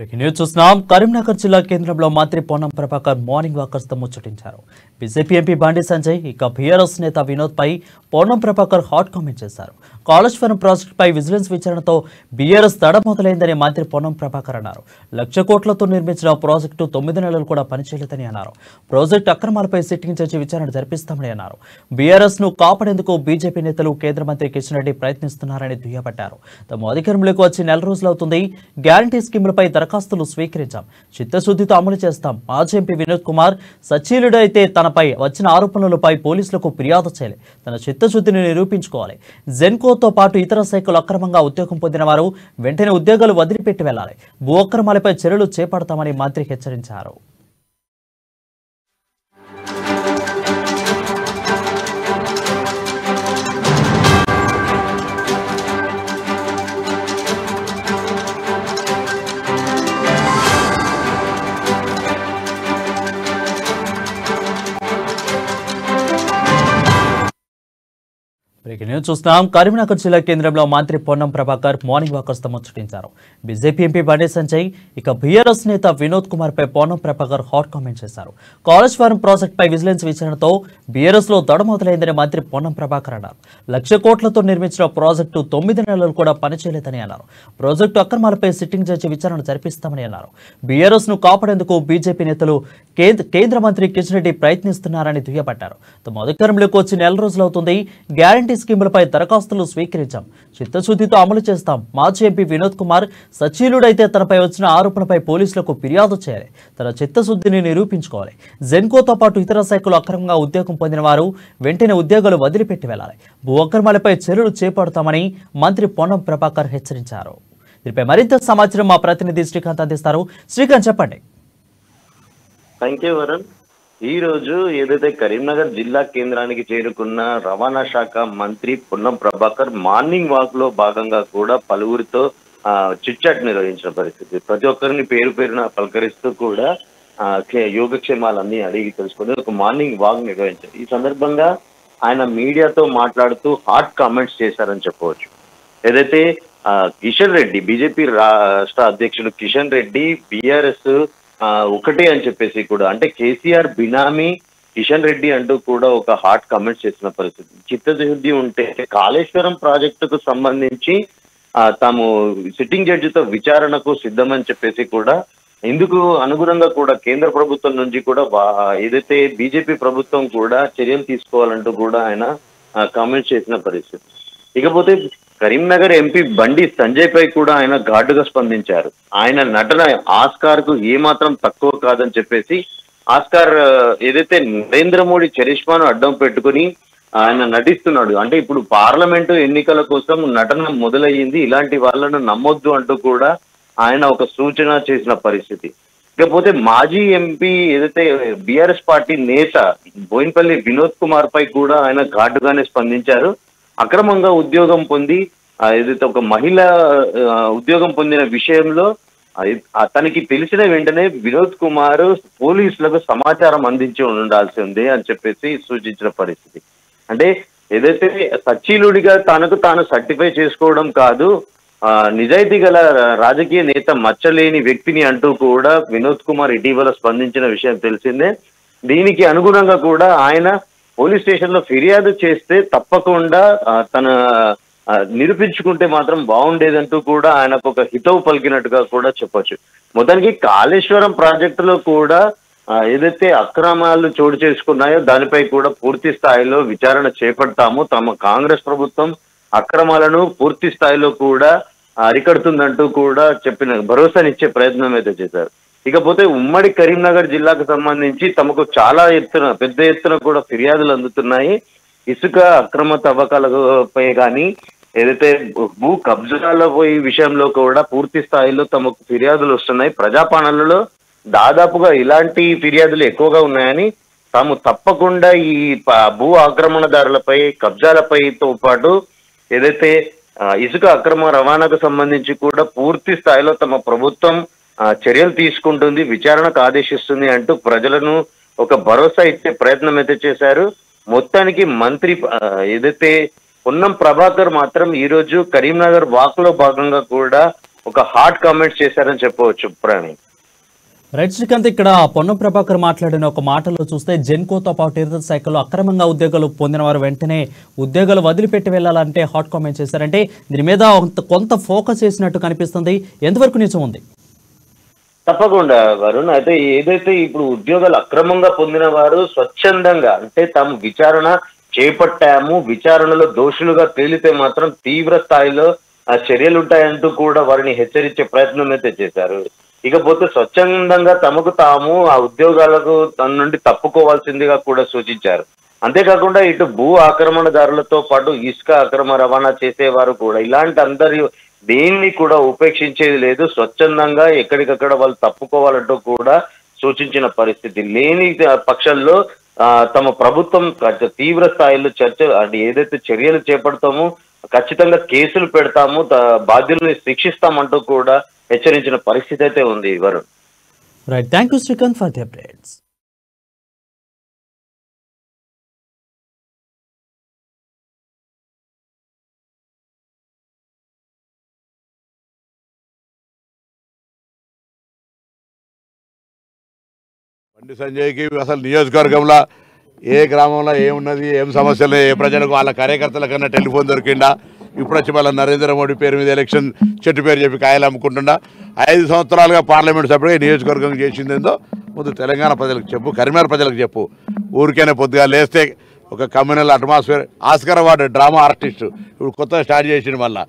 Breaking news చూస్తున్నాం. కరీంనగర్ జిల్లా కేంద్రంలో మంత్రి పొన్నం ప్రభాకర్ మార్నింగ్ వాకర్స్ తో ముచ్చటించారు. బీజేపీ ఎంపీ బండి సంజయ్ ఇక బీఆర్ఎస్ నేత వినోద్ పై పొన్నం ప్రభాకర్ హాట్ కామెంట్ చేశారు. కాళేశ్వరం ప్రాజెక్టుపై విజిలెన్స్ విచారణతో బీఆర్ఎస్ తడ మొదలైందని మంత్రి పొన్నం ప్రభాకర్ అన్నారు. 1,00,000 కోట్లతో నిర్మించిన ప్రాజెక్టు 9 నెలలు కూడా పనిచేయలేదని అన్నారు. ప్రాజెక్టు అక్రమాలపై సిట్టింగ్ జడ్జి విచారణ జరిపిస్తామని అన్నారు. బీఆర్ఎస్ ను కాపాడేందుకు బీజేపీ నేతలు కేంద్ర మంత్రి కిషన్ రెడ్డి ప్రయత్నిస్తున్నారని దుయ్యబట్టారు. తమ అధికారంలోకి వచ్చి 4 రోజులవుతుంది. గ్యారంటీ స్కీములపై దరఖాస్తులు స్వీకరించాం, చిత్తశుద్ధితో అమలు చేస్తాం. మాజీ ఎంపీ వినోద్ కుమార్ సచ్చీలుడు అయితే తనపై వచ్చిన ఆరోపణలపై పోలీసులకు ఫిర్యాదు చేయాలి, తన చిత్తశుద్ధిని నిరూపించుకోవాలి. జెన్కోతో పాటు ఇతర శాఖలు అక్రమంగా ఉద్యోగం పొందిన వారు వెంటనే ఉద్యోగాలు వదిలిపెట్టి వెళ్లాలి. భూ అక్రమాలపై చర్యలు చేపడతామని మంత్రి హెచ్చరించారు. బ్రేకింగ్ న్యూస్ చూస్తున్నాం. కరీంనగర్ జిల్లా కేంద్రంలో మంత్రి పొన్నం ప్రభాకర్ మార్నింగ్ వాకర్స్ తో ముచ్చటించారు. బీజేపీ ఎంపీ బండి సంజయ్ ఇక బీఆర్ఎస్ నేత వినోద్ కుమార్ పై పొన్నం ప్రభాకర్ హాట్ కామెంట్ చేశారు. కాళేశ్వరం ప్రాజెక్టుపై విజిలెన్స్ విచారణతో బీఆర్ఎస్ లో దడ మొదలైందని మంత్రి పొన్నం ప్రభాకర్ అన్నారు. 1,00,000 కోట్లతో నిర్మించిన ప్రాజెక్టు 9 నెలలు కూడా పనిచేయలేదని అన్నారు. ప్రాజెక్టు అక్రమాలపై సిట్టింగ్ జడ్జి విచారణ జరిపిస్తామని అన్నారు. బీఆర్ఎస్ ను కాపాడేందుకు బీజేపీ నేతలు కేంద్ర మంత్రి కిషన్ రెడ్డి ప్రయత్నిస్తున్నారని దుయ్యబట్టారు. తమ అధికారంలోకి వచ్చి 4 రోజులవుతుంది. గ్యారంటీ స్కీములపై దరఖాస్తులు స్వీకరించాం, చిత్తశుద్ధితో అమలు చేస్తాం. మాజీ ఎంపీ వినోద్ కుమార్ సచ్చీలుడైతే తనపై వచ్చిన ఆరోపణపై పోలీసులకు ఫిర్యాదు చేయాలి, తన చిత్తశుద్ధిని నిరూపించుకోవాలి. జెన్కోతో పాటు ఇతర శాఖలు అక్రమంగా ఉద్యోగం పొందిన వారు వెంటనే ఉద్యోగాలు వదిలిపెట్టి వెళ్లాలి. భూ అక్రమాలపై చర్యలు చేపడతామని మంత్రి పొన్నం ప్రభాకర్ హెచ్చరించారు. దీనిపై మరింత సమాచారం మా ప్రతినిధి శ్రీకాంత్ అందిస్తారు. శ్రీకాంత్, చెప్పండి. Thank you Varun. ఈ రోజు ఏదైతే కరీంనగర్ జిల్లా కేంద్రానికి చేరుకున్న రవాణా శాఖ మంత్రి పొన్నం ప్రభాకర్ మార్నింగ్ వాక్ లో భాగంగా కూడా పలువురితో చిట్ చాట్ నిర్వహించిన పరిస్థితి. ప్రతి ఒక్కరిని పేరు పేరున పలకరిస్తూ కూడా యోగక్షేమాలన్నీ అడిగి తెలుసుకుని ఒక మార్నింగ్ వాక్ నిర్వహించారు. ఈ సందర్భంగా ఆయన మీడియాతో మాట్లాడుతూ హాట్ కామెంట్స్ చేశారని చెప్పవచ్చు. ఏదైతే కిషన్ రెడ్డి, బీజేపీ రాష్ట్ర అధ్యక్షుడు కిషన్ రెడ్డి బీఆర్ఎస్ ఒకటే అని చెప్పేసి కూడా, అంటే కేసీఆర్ బినామీ కిషన్ రెడ్డి అంటూ కూడా ఒక హాట్ కామెంట్స్ చేసిన పరిస్థితి. చిత్తశుద్ధి ఉంటే కాళేశ్వరం ప్రాజెక్టుకు సంబంధించి తాము సిట్టింగ్ జడ్జితో విచారణకు సిద్ధమని చెప్పేసి కూడా, ఇందుకు అనుగుణంగా కూడా కేంద్ర ప్రభుత్వం నుంచి కూడా ఏదైతే బీజేపీ ప్రభుత్వం కూడా చర్యలు తీసుకోవాలంటూ కూడా ఆయన కామెంట్స్ చేసిన పరిస్థితి. ఇకపోతే కరీంనగర్ ఎంపీ బండి సంజయ్ పై కూడా ఆయన ఘాటుగా స్పందించారు. ఆయన నటన ఆస్కార్ కు ఏమాత్రం తక్కువ కాదని చెప్పేసి, ఆస్కార్ ఏదైతే నరేంద్ర మోడీ చరిష్మాను అడ్డం పెట్టుకుని ఆయన నటిస్తున్నాడు, అంటే ఇప్పుడు పార్లమెంటు ఎన్నికల కోసం నటన మొదలయ్యింది, ఇలాంటి వాళ్ళను నమ్మొద్దు అంటూ కూడా ఆయన ఒక సూచన చేసిన పరిస్థితి. ఇకపోతే మాజీ ఎంపీ ఏదైతే బీఆర్ఎస్ పార్టీ నేత బోయినపల్లి వినోద్ కుమార్ పై కూడా ఆయన ఘాటుగానే స్పందించారు. అక్రమంగా ఉద్యోగం పొంది ఏదైతే ఒక మహిళ ఉద్యోగం పొందిన విషయంలో తనకి తెలిసిన వెంటనే వినోద్ కుమార్ పోలీసులకు సమాచారం అందించి ఉండాల్సి ఉంది అని చెప్పేసి సూచించిన పరిస్థితి. అంటే ఏదైతే సచ్చీలుడిగా తనకు తాను సర్టిఫై చేసుకోవడం కాదు, నిజాయితీ గల రాజకీయ నేత మచ్చలేని వ్యక్తిని అంటూ కూడా వినోద్ కుమార్ ఇటీవల స్పందించిన విషయం తెలిసిందే. దీనికి అనుగుణంగా కూడా ఆయన పోలీస్ స్టేషన్ లో ఫిర్యాదు చేస్తే తప్పకుండా తన నిరూపించుకుంటే మాత్రం బాగుండేదంటూ కూడా ఆయనకు ఒక హితవు పలికినట్టుగా కూడా చెప్పొచ్చు. మొత్తానికి కాళేశ్వరం ప్రాజెక్టులో కూడా ఏదైతే అక్రమాలు చోటు చేసుకున్నాయో దానిపై కూడా పూర్తి స్థాయిలో విచారణ చేపడతాము, తమ కాంగ్రెస్ ప్రభుత్వం అక్రమాలను పూర్తి స్థాయిలో కూడా అరికడుతుందంటూ కూడా భరోసానిచ్చే ప్రయత్నం అయితే చేశారు. ఇకపోతే ఉమ్మడి కరీంనగర్ జిల్లాకు సంబంధించి తమకు చాలా పెద్ద ఎత్తున కూడా ఫిర్యాదులు అందుతున్నాయి. ఇసుక అక్రమ తవ్వకాలపై కానీ ఏదైతే భూ కబ్జాలపై విషయంలో కూడా పూర్తి స్థాయిలో తమకు ఫిర్యాదులు వస్తున్నాయి. ప్రజాపాలనలో దాదాపుగా ఇలాంటి ఫిర్యాదులు ఎక్కువగా ఉన్నాయని, తాము తప్పకుండా ఈ భూ ఆక్రమణదారులపై కబ్జాలపైతో పాటు ఏదైతే ఇసుక అక్రమ రవాణాకు సంబంధించి కూడా పూర్తి స్థాయిలో తమ ప్రభుత్వం చర్యలు తీసుకుంటుంది, విచారణకు ఆదేశిస్తుంది అంటూ ప్రజలను ఒక భరోసా ఇచ్చే ప్రయత్నం అయితే చేశారు. మొత్తానికి మంత్రి ఏదైతే పొన్నం ప్రభాకర్ మాత్రం ఈ రోజు కరీంనగర్ వాక్ లో భాగంగా కూడా ఒక హార్డ్ కామెంట్స్ చేశారని చెప్పవచ్చు ప్రాణి. రైట్ శ్రీకాంత్, ఇక్కడ పొన్నం ప్రభాకర్ మాట్లాడిన ఒక మాటలో చూస్తే జెన్కోతో పాటు ఇతర శాఖలో అక్రమంగా ఉద్యోగాలు పొందిన వారు వెంటనే ఉద్యోగాలు వదిలిపెట్టి వెళ్లాలంటే హాట్ కామెంట్ చేశారంటే దీని మీద కొంత ఫోకస్ చేసినట్టు కనిపిస్తుంది. ఎంతవరకు నిజం ఉంది? తప్పకుండా వరుణ్, అయితే ఏదైతే ఇప్పుడు ఉద్యోగాలు అక్రమంగా పొందిన వారు స్వచ్ఛందంగా అంటే తాము విచారణ చేపట్టాము, విచారణలో దోషులుగా తేలితే మాత్రం తీవ్ర స్థాయిలో చర్యలు ఉంటాయంటూ కూడా వారిని హెచ్చరించే ప్రయత్నం అయితే చేశారు. ఇకపోతే స్వచ్ఛందంగా తమకు తాము ఆ ఉద్యోగాలకు తన నుండి తప్పుకోవాల్సిందిగా కూడా సూచించారు. అంతేకాకుండా ఇటు భూ ఆక్రమణదారులతో పాటు ఇసుక అక్రమ రవాణా చేసేవారు కూడా ఇలాంటి అందరి దేన్ని కూడా ఉపేక్షించేది లేదు, స్వచ్ఛందంగా ఎక్కడికక్కడ వాళ్ళు తప్పుకోవాలంటూ కూడా సూచించిన పరిస్థితి. లేని పక్షంలో తమ ప్రభుత్వం తీవ్ర స్థాయిలో అంటే ఏదైతే చర్యలు చేపడతామో ఖచ్చితంగా కేసులు పెడతాము, బాధ్యుల్ని శిక్షిస్తామంటూ కూడా హెచ్చరించిన పరిస్థితి అయితే ఉంది Varun. Right, thank you Srikanth for the updates. బండి సంజయ్కి అసలు నియోజకవర్గంలో ఏ గ్రామంలో ఏమున్నది, ఏం సమస్యలు, ఏ ప్రజలకు వాళ్ళ కార్యకర్తల కన్నా టెలిఫోన్ దొరికిండా? ఇప్పుడు వచ్చి మళ్ళీ నరేంద్ర మోడీ పేరు మీద ఎలక్షన్ చెట్టు పేరు చెప్పి కాయలు అమ్ముకుంటుండా? 5 సంవత్సరాలుగా పార్లమెంట్ సభ్యుడిగా నియోజకవర్గం చేసిందేందో ముందు తెలంగాణ ప్రజలకు చెప్పు, కరీంనగర్ ప్రజలకు చెప్పు. ఊరికైనా పొద్దుగా లేస్తే ఒక communal atmosphere, Oscar award drama artist ఇప్పుడు కొత్తగా స్టార్ట్ చేసిండు. మళ్ళీ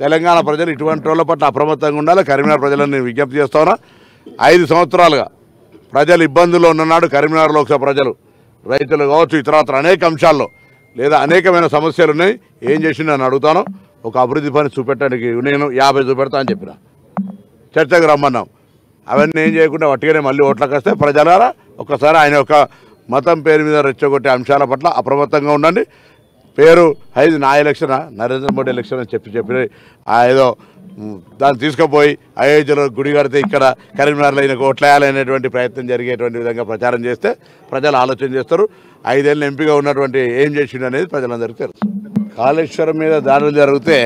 తెలంగాణ ప్రజలు ఇటువంటి వాళ్ళ పట్ల అప్రమత్తంగా ఉండాలి. కరీంనగర్ ప్రజలను నేను విజ్ఞప్తి చేస్తా ఉన్నా. 5 సంవత్సరాలుగా ప్రజలు ఇబ్బందుల్లో ఉన్ననాడు కరీంనగర్ లోక్సభ ప్రజలు, రైతులు కావచ్చు, ఇతరత్ర అనేక అంశాల్లో లేదా అనేకమైన సమస్యలు ఉన్నాయి. ఏం చేసి నేను అడుగుతాను, ఒక అభివృద్ధి పని చూపెట్టడానికి నేను 50 చూపెడతా అని చెప్పిన, చర్చకు రమ్మన్నాం. అవన్నీ ఏం చేయకుండా వట్టిగానే మళ్ళీ ఓట్లకు వస్తే ప్రజలారా ఒక్కసారి ఆయన యొక్క మతం పేరు మీద రెచ్చగొట్టే అంశాల పట్ల అప్రమత్తంగా ఉండండి. పేరు నా ఎలక్షనా, నరేంద్ర మోడీ ఎలక్షన్ అని చెప్పి ఏదో దాన్ని తీసుకుపోయి అయోధ్యలో గుడి కడితే ఇక్కడ కరీంనగర్లో ఈయనకు ఓట్లేయాలనేటువంటి ప్రయత్నం జరిగేటువంటి విధంగా ప్రచారం చేస్తే ప్రజలు ఆలోచన చేస్తారు. 5 ఏళ్ళు ఎంపీగా ఉన్నటువంటి ఏం చేసిండు అనేది ప్రజలందరికీ తెలుసు. కాళేశ్వరం మీద దాడులు జరిగితే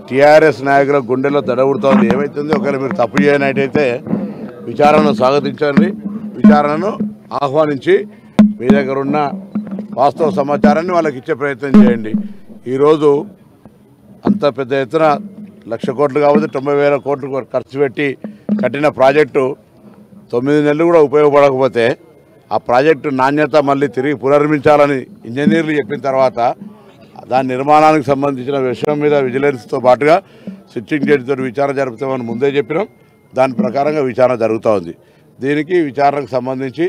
టీఆర్ఎస్ నాయకుల గుండెలో దడబుడుతోంది. ఏమవుతుంది, ఒకవేళ మీరు తప్పు చేయనట్టయితే విచారణను స్వాగతించండి, విచారణను ఆహ్వానించి మీ దగ్గర ఉన్న వాస్తవ సమాచారాన్ని వాళ్ళకి ఇచ్చే ప్రయత్నం చేయండి. ఈరోజు అంత పెద్ద ఎత్తున 1,00,000 కోట్లు కావచ్చు, 90,000 కోట్లు ఖర్చు పెట్టి కట్టిన ప్రాజెక్టు 9 నెలలు కూడా ఉపయోగపడకపోతే ఆ ప్రాజెక్టు నాణ్యత మళ్ళీ తిరిగి పునర్మించాలని ఇంజనీర్లు చెప్పిన తర్వాత దాని నిర్మాణానికి సంబంధించిన విషయం మీద విజిలెన్స్తో పాటుగా సిట్టింగ్ జడ్జితో విచారణ జరుపుతామని ముందే చెప్పినాం. దాని ప్రకారంగా విచారణ జరుగుతూ ఉంది. దీనికి విచారణకు సంబంధించి